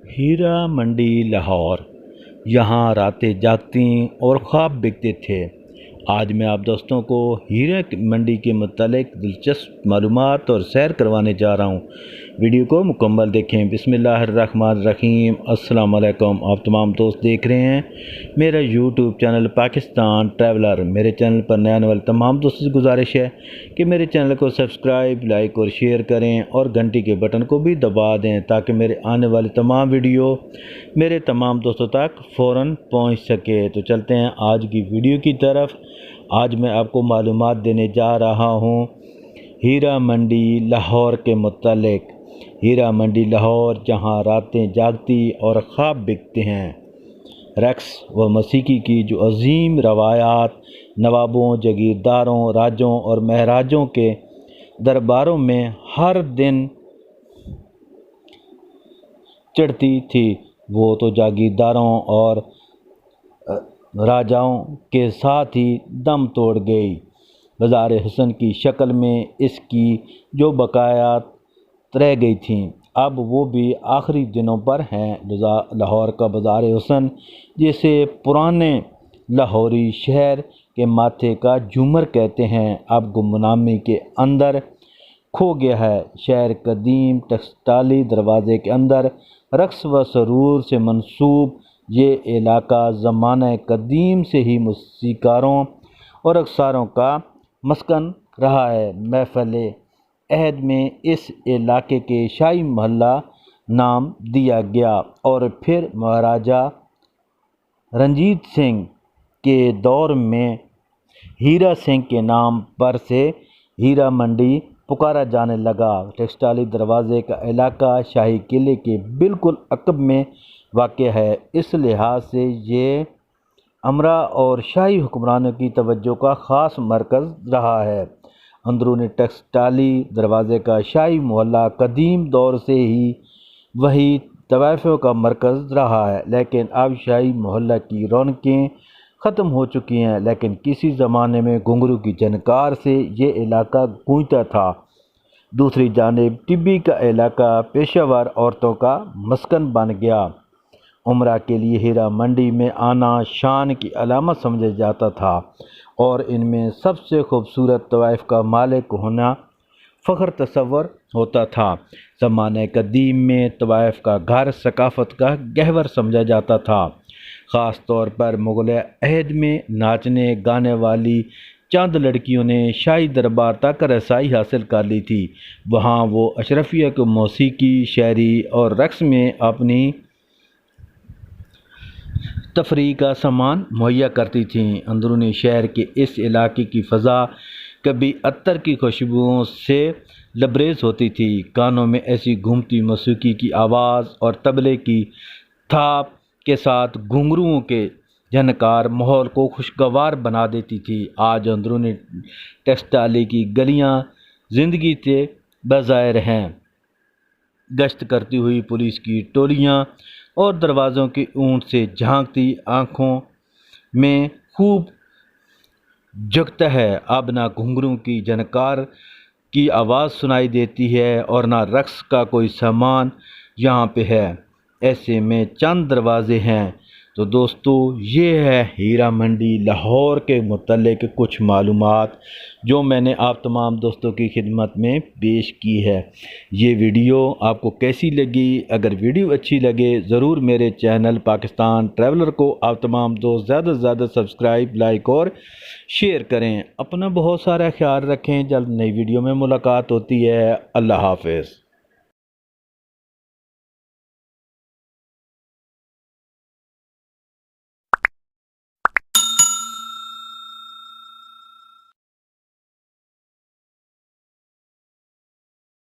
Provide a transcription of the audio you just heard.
हीरा मंडी लाहौर, यहाँ रातें जागती और ख्वाब बिकते थे। आज मैं आप दोस्तों को हीरा मंडी के मुतालिक दिलचस्प मालूमात और सैर करवाने जा रहा हूँ। वीडियो को मुकम्मल देखें। बिस्मिल्लाहिर्रहमानिर्रहीम। अस्सलाम वालेकुम। आप तमाम दोस्त देख रहे हैं मेरा यूट्यूब चैनल पाकिस्तान ट्रैवलर। मेरे चैनल पर नए आने वाले तमाम दोस्तों से गुजारिश है कि मेरे चैनल को सब्सक्राइब, लाइक और शेयर करें और घंटी के बटन को भी दबा दें ताकि मेरे आने वाली तमाम वीडियो मेरे तमाम दोस्तों तक फ़ौरन पहुंच सके। तो चलते हैं आज की वीडियो की तरफ। आज मैं आपको मालूमात देने जा रहा हूं हीरा मंडी लाहौर के मुतालिक। हीरा मंडी लाहौर, जहां रातें जागती और ख्वाब बिकते हैं। रक्स व मौसीकी की जो अजीम रवायात नवाबों, जगीरदारों, राजों और महराजों के दरबारों में हर दिन चढ़ती थी, वो तो जागीरदारों और राजाओं के साथ ही दम तोड़ गई। बाज़ार हुस्न की शक्ल में इसकी जो बकायात रह गई थीं, अब वो भी आखिरी दिनों पर हैं। लाहौर का बाज़ार हुस्न, जिसे पुराने लाहौरी शहर के माथे का झूमर कहते हैं, अब गुमनामी के अंदर खो गया है। शहर कदीम टकसाली दरवाज़े के अंदर रक्स व सरूर से मंसूब ये इलाका ज़माने कदीम से ही मौसीकारों और रक्सारों का मस्कन रहा है। महफिल अहद में इस इलाके के शाही मोहल्ला नाम दिया गया और फिर महाराजा रंजीत सिंह के दौर में हीरा सिंह के नाम पर से हीरा मंडी पुकारा जाने लगा। टकसाली दरवाज़े का इलाका शाही किले के बिल्कुल अक़ब में वाक़या है। इस लिहाज से ये अमरा और शाही हुक्मरानों की तवज्जो का ख़ास मरकज़ रहा है। अंदरूनी टकसाली दरवाज़े का शाही मोहल्ला कदीम दौर से ही वही तवाइफ़ों का मरकज़ रहा है, लेकिन अब शाही मोहल्ला की रौनकें ख़त्म हो चुकी हैं। लेकिन किसी ज़माने में घुंघरू की झनकार से ये इलाका गूंजता था। दूसरी जानिब टिब्बी का इलाका पेशावर औरतों का मस्कन बन गया। उम्रा के लिए हीरा मंडी में आना शान की अलामत समझा जाता था और इनमें सबसे खूबसूरत तवाइफ का मालिक होना फ़ख्र तस्वर होता था। ज़माने कदीम में तवाइफ का घर सकाफ़त का गहवर समझा जाता था। ख़ास तौर पर मुग़ल अहद में नाचने गाने वाली चंद लड़कियों ने शाही दरबार तक रसाई हासिल कर ली थी। वहाँ वो अशरफिया को मौसीकी, शायरी और रक़्स में अपनी तफरीह का सामान मुहैया करती थीं। अंदरूनी शहर के इस इलाके की फ़ज़ा कभी अत्तर की खुशबुओं से लबरेज होती थी। कानों में ऐसी घूमती मौसीकी की आवाज़ और तबले की थाप के साथ घुंघरुओं के झनकार माहौल को खुशगवार बना देती थी। आज अंदरूनी टकसाली की गलियां ज़िंदगी से बाज़ायर हैं। गश्त करती हुई पुलिस की टोलियां और दरवाज़ों की ऊंट से झांकती आँखों में खूब झुकता है। अब ना घुंघरू की झनकार की आवाज़ सुनाई देती है और ना रक्स का कोई सामान यहाँ पे है। ऐसे में चंद दरवाज़े हैं। तो दोस्तों, ये है हीरा मंडी लाहौर के मुतालिक कुछ मालूमात जो मैंने आप तमाम दोस्तों की खिदमत में पेश की है। ये वीडियो आपको कैसी लगी? अगर वीडियो अच्छी लगे ज़रूर मेरे चैनल पाकिस्तान ट्रैवलर को आप तमाम दोस्त ज़्यादा से ज़्यादा सब्सक्राइब, लाइक और शेयर करें। अपना बहुत सारा ख्याल रखें। जल्द नई वीडियो में मुलाकात होती है। अल्लाह हाफ़िज़।